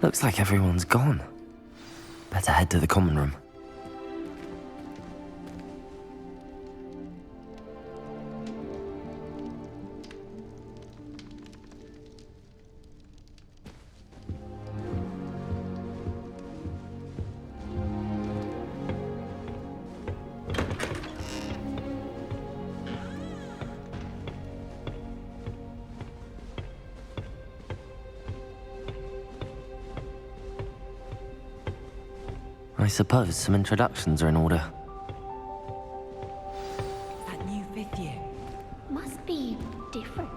Looks like everyone's gone. Better head to the common room. I suppose some introductions are in order. That new 5th year. Must be different,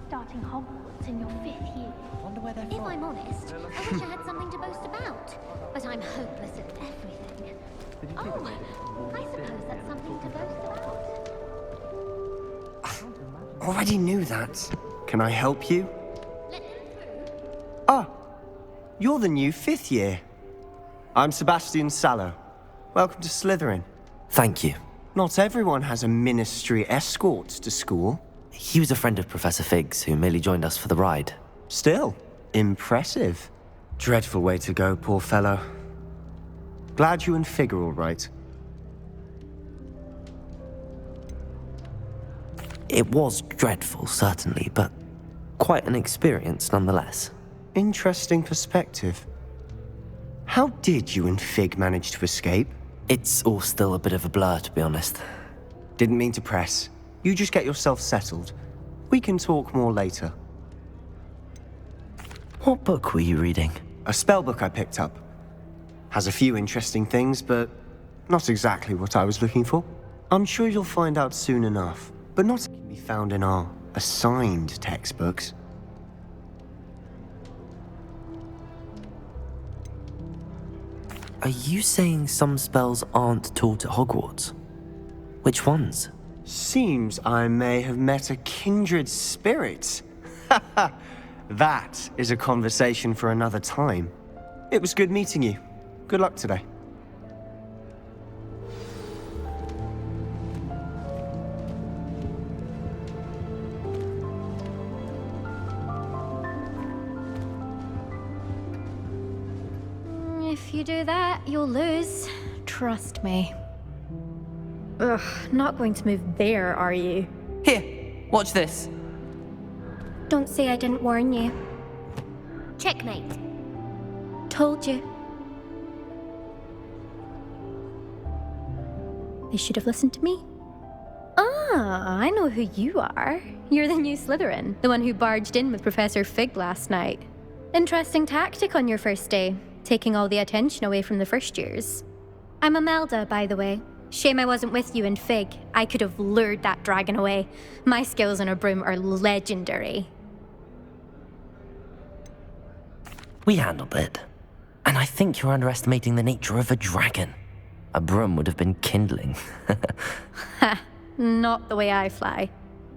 starting Hogwarts in your 5th year. Wonder where they're If from. I'm honest, I wish I had something to boast about. But I'm hopeless at everything. Oh, I suppose that's something to boast about. Already knew that. Can I help you? Let them through. Ah, you're the new 5th year. I'm Sebastian Sallow. Welcome to Slytherin. Thank you. Not everyone has a ministry escort to school. He was a friend of Professor Fig's who merely joined us for the ride. Still, impressive. Dreadful way to go, poor fellow. Glad you and Fig are all right. It was dreadful, certainly, but quite an experience nonetheless. Interesting perspective. How did you and Fig manage to escape? It's all still a bit of a blur, to be honest. Didn't mean to press. You just get yourself settled. We can talk more later. What book were you reading? A spellbook I picked up. Has a few interesting things, but not exactly what I was looking for. I'm sure you'll find out soon enough, but not can be found in our assigned textbooks. Are you saying some spells aren't taught at Hogwarts? Which ones? Seems I may have met a kindred spirit. That is a conversation for another time. It was good meeting you. Good luck today. If you do that, you'll lose. Trust me. Ugh, not going to move there, are you? Here, watch this. Don't say I didn't warn you. Checkmate. Told you. They should have listened to me. Ah, I know who you are. You're the new Slytherin, the one who barged in with Professor Fig last night. Interesting tactic on your first day, taking all the attention away from the first years. I'm Imelda, by the way. Shame I wasn't with you in Fig. I could have lured that dragon away. My skills on a broom are legendary. We handled it. And I think you're underestimating the nature of a dragon. A broom would have been kindling. Ha, not the way I fly.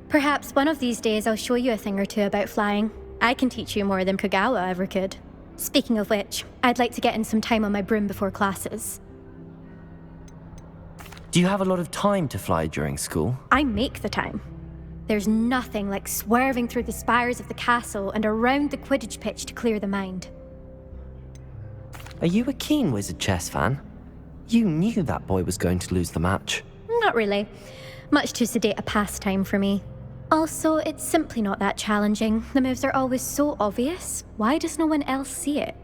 Perhaps one of these days I'll show you a thing or two about flying. I can teach you more than Kagawa ever could. Speaking of which, I'd like to get in some time on my broom before classes. Do you have a lot of time to fly during school? I make the time. There's nothing like swerving through the spires of the castle and around the Quidditch pitch to clear the mind. Are you a keen wizard chess fan? You knew that boy was going to lose the match. Not really. Much too sedate a pastime for me. Also, it's simply not that challenging. The moves are always so obvious. Why does no one else see it?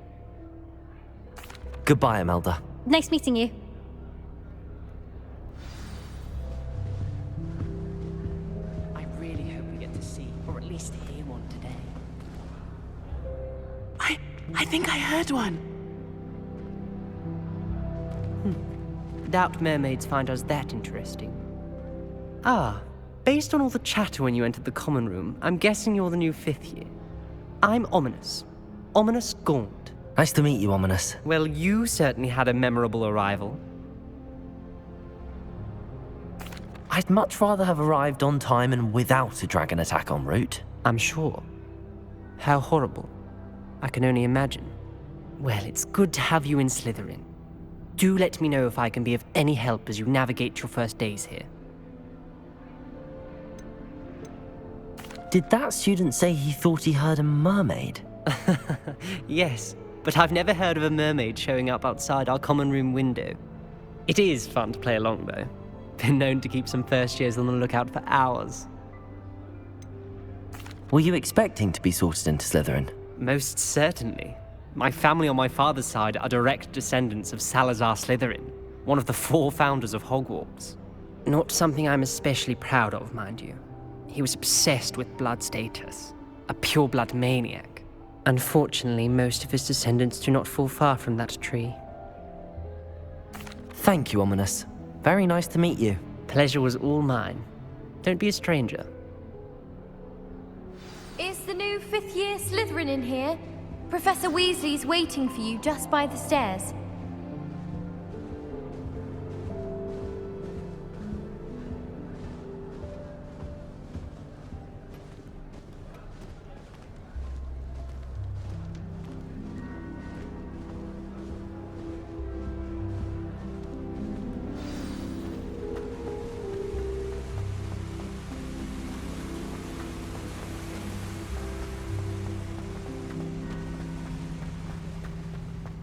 Goodbye, Imelda. Nice meeting you. I really hope we get to see, or at least hear one today. I think I heard one. Doubt mermaids find us that interesting. Ah, based on all the chatter when you entered the common room, I'm guessing you're the new 5th year. I'm Ominous. Ominous Gaunt. Nice to meet you, Ominous. Well, you certainly had a memorable arrival. I'd much rather have arrived on time and without a dragon attack en route. I'm sure. How horrible. I can only imagine. Well, it's good to have you in Slytherin. Do let me know if I can be of any help as you navigate your first days here. Did that student say he thought he heard a mermaid? Yes, but I've never heard of a mermaid showing up outside our common room window. It is fun to play along, though. Been known to keep some first years on the lookout for hours. Were you expecting to be sorted into Slytherin? Most certainly. My family on my father's side are direct descendants of Salazar Slytherin, one of the 4 founders of Hogwarts. Not something I'm especially proud of, mind you. He was obsessed with blood status, a pure-blood maniac. Unfortunately, most of his descendants do not fall far from that tree. Thank you, Ominous. Very nice to meet you. Pleasure was all mine. Don't be a stranger. Is the new 5th year Slytherin in here? Professor Weasley's waiting for you just by the stairs.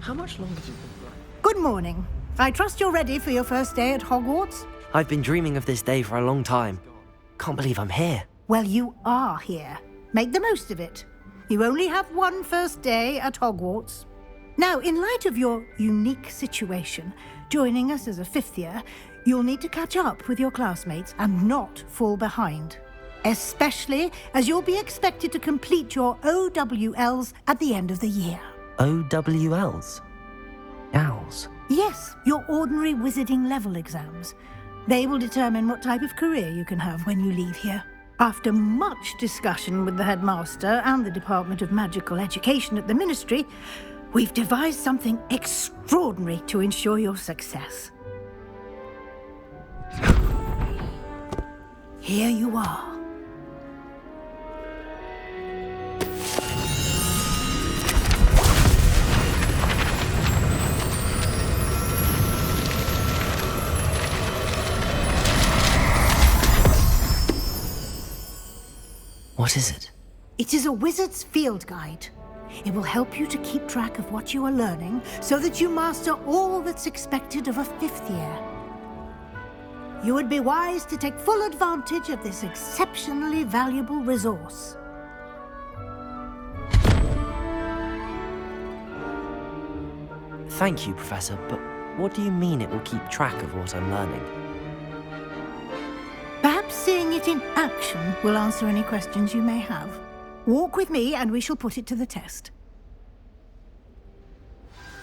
How much longer do you think? Good morning. I trust you're ready for your first day at Hogwarts? I've been dreaming of this day for a long time. Can't believe I'm here. Well, you are here. Make the most of it. You only have one first day at Hogwarts. Now, in light of your unique situation, joining us as a 5th year, you'll need to catch up with your classmates and not fall behind. Especially as you'll be expected to complete your OWLs at the end of the year. OWLs? Owls? Yes, your ordinary wizarding level exams. They will determine what type of career you can have when you leave here. After much discussion with the headmaster and the Department of Magical Education at the Ministry, we've devised something extraordinary to ensure your success. Here you are. What is it? It is a wizard's field guide. It will help you to keep track of what you are learning so that you master all that's expected of a 5th year. You would be wise to take full advantage of this exceptionally valuable resource. Thank you, Professor, but what do you mean it will keep track of what I'm learning? Perhaps seeing it in action will answer any questions you may have. Walk with me and we shall put it to the test.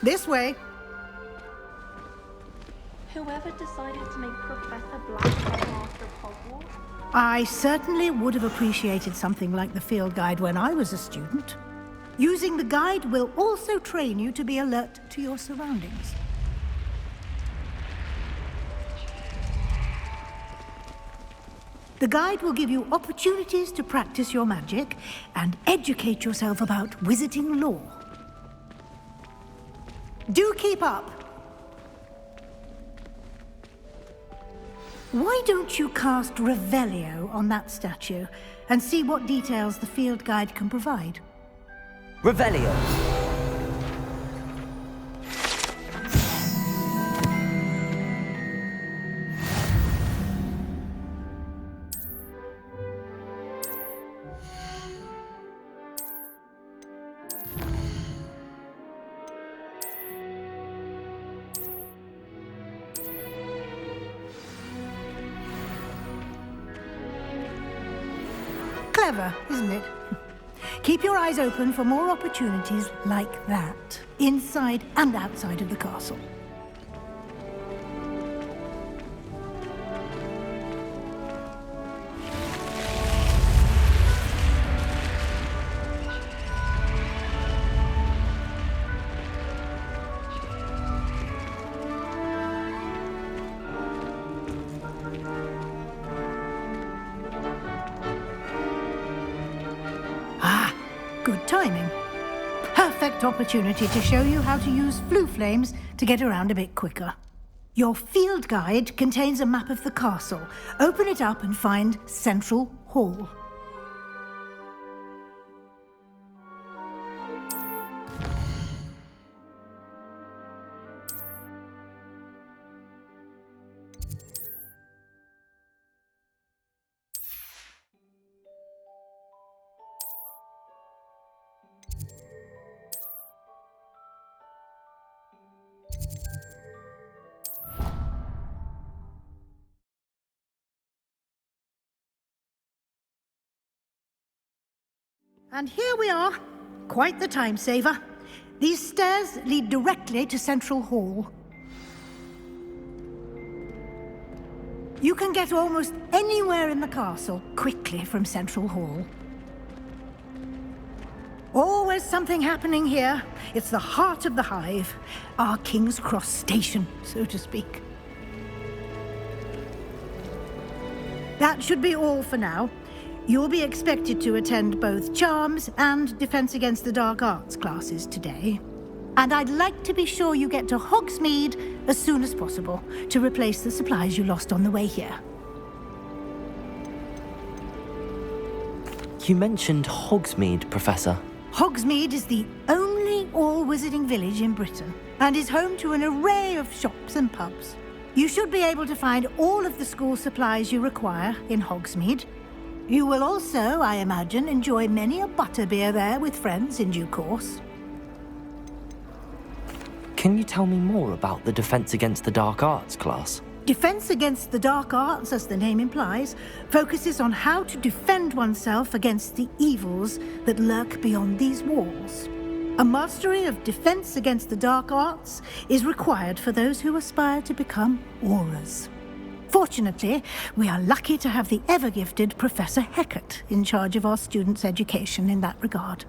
This way. Whoever decided to make Professor Black the Master of Hogwarts? I certainly would have appreciated something like the field guide when I was a student. Using the guide will also train you to be alert to your surroundings. The guide will give you opportunities to practice your magic and educate yourself about wizarding lore. Do keep up! Why don't you cast Revelio on that statue and see what details the field guide can provide? Revelio! Clever, isn't it? Keep your eyes open for more opportunities like that, inside and outside of the castle. Good timing. Perfect opportunity to show you how to use flue flames to get around a bit quicker. Your field guide contains a map of the castle. Open it up and find Central Hall. And here we are. Quite the time saver. These stairs lead directly to Central Hall. You can get almost anywhere in the castle quickly from Central Hall. Always something happening here. It's the heart of the hive, our King's Cross station, so to speak. That should be all for now. You'll be expected to attend both Charms and Defense Against the Dark Arts classes today. And I'd like to be sure you get to Hogsmeade as soon as possible to replace the supplies you lost on the way here. You mentioned Hogsmeade, Professor. Hogsmeade is the only all-wizarding village in Britain and is home to an array of shops and pubs. You should be able to find all of the school supplies you require in Hogsmeade. You will also, I imagine, enjoy many a butterbeer there with friends in due course. Can you tell me more about the Defense Against the Dark Arts class? Defense Against the Dark Arts, as the name implies, focuses on how to defend oneself against the evils that lurk beyond these walls. A mastery of Defense Against the Dark Arts is required for those who aspire to become Aurors. Fortunately, we are lucky to have the ever-gifted Professor Hecat in charge of our students' education in that regard.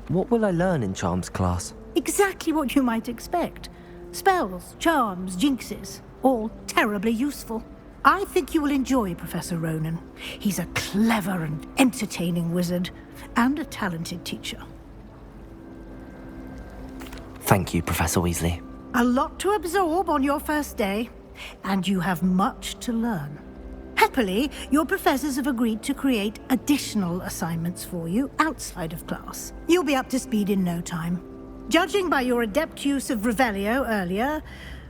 What will I learn in Charms class? Exactly what you might expect. Spells, charms, jinxes, all terribly useful. I think you will enjoy Professor Ronan. He's a clever and entertaining wizard, and a talented teacher. Thank you, Professor Weasley. A lot to absorb on your first day, and you have much to learn. Happily, your professors have agreed to create additional assignments for you outside of class. You'll be up to speed in no time. Judging by your adept use of Revelio earlier,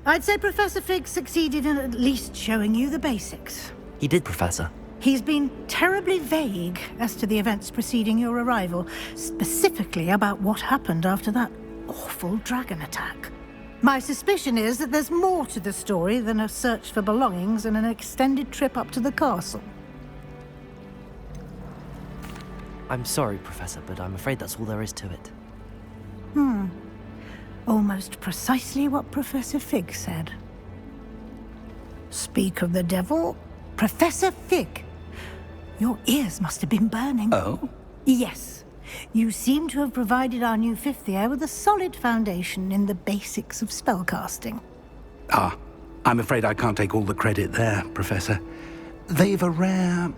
I'd say Professor Fig succeeded in at least showing you the basics. He did, Professor. He's been terribly vague as to the events preceding your arrival, specifically about what happened after that awful dragon attack. My suspicion is that there's more to the story than a search for belongings and an extended trip up to the castle. I'm sorry, Professor, but I'm afraid that's all there is to it. Almost precisely what Professor Fig said. Speak of the devil, Professor Fig. Your ears must have been burning. Oh? Yes. You seem to have provided our new fifth year with a solid foundation in the basics of spellcasting. Ah, I'm afraid I can't take all the credit there, Professor. They've a rare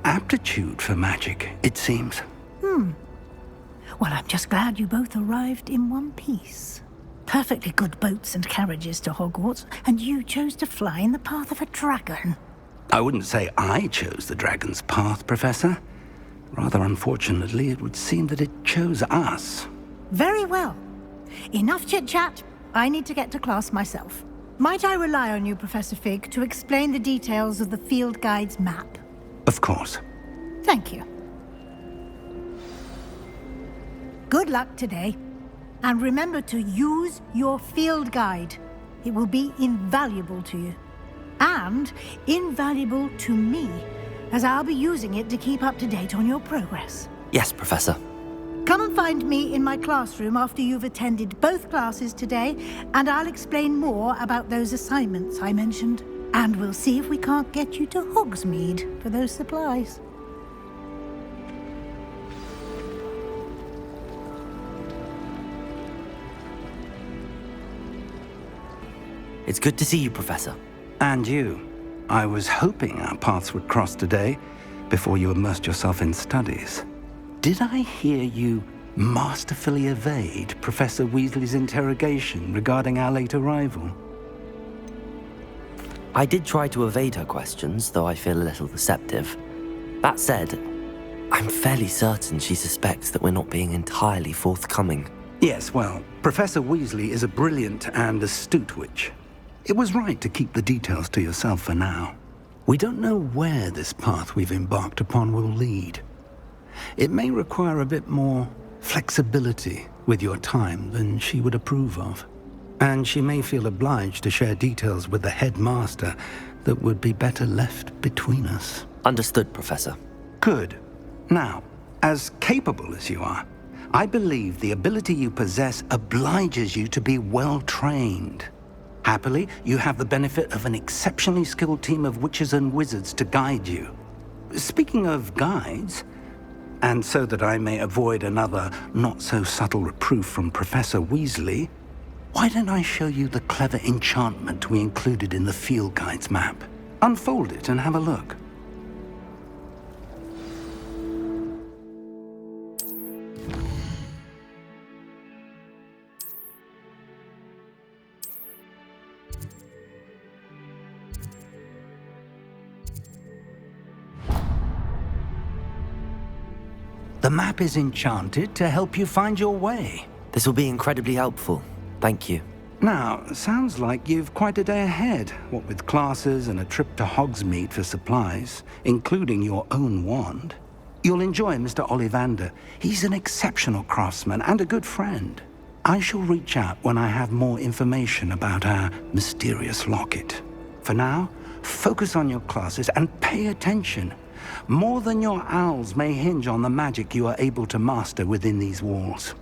aptitude for magic, it seems. Well, I'm just glad you both arrived in one piece. Perfectly good boats and carriages to Hogwarts, and you chose to fly in the path of a dragon. I wouldn't say I chose the dragon's path, Professor. Rather unfortunately, it would seem that it chose us. Very well. Enough chit-chat. I need to get to class myself. Might I rely on you, Professor Fig, to explain the details of the field guide's map? Of course. Thank you. Good luck today. And remember to use your field guide. It will be invaluable to you. And invaluable to me, as I'll be using it to keep up to date on your progress. Yes, Professor. Come and find me in my classroom after you've attended both classes today, and I'll explain more about those assignments I mentioned. And we'll see if we can't get you to Hogsmeade for those supplies. It's good to see you, Professor. And you. I was hoping our paths would cross today, before you immersed yourself in studies. Did I hear you masterfully evade Professor Weasley's interrogation regarding our late arrival? I did try to evade her questions, though I feel a little deceptive. That said, I'm fairly certain she suspects that we're not being entirely forthcoming. Yes, well, Professor Weasley is a brilliant and astute witch. It was right to keep the details to yourself for now. We don't know where this path we've embarked upon will lead. It may require a bit more flexibility with your time than she would approve of. And she may feel obliged to share details with the headmaster that would be better left between us. Understood, Professor. Good. Now, As capable as you are, I believe the ability you possess obliges you to be well-trained. Happily, you have the benefit of an exceptionally skilled team of witches and wizards to guide you. Speaking of guides, and so that I may avoid another not-so-subtle reproof from Professor Weasley, why don't I show you the clever enchantment we included in the field guide's map? Unfold it and have a look. The map is enchanted to help you find your way. This will be incredibly helpful. Thank you. Now, sounds like you've quite a day ahead, what with classes and a trip to Hogsmeade for supplies, including your own wand. You'll enjoy Mr. Ollivander. He's an exceptional craftsman and a good friend. I shall reach out when I have more information about our mysterious locket. For now, focus on your classes and pay attention. More than your owls may hinge on the magic you are able to master within these walls.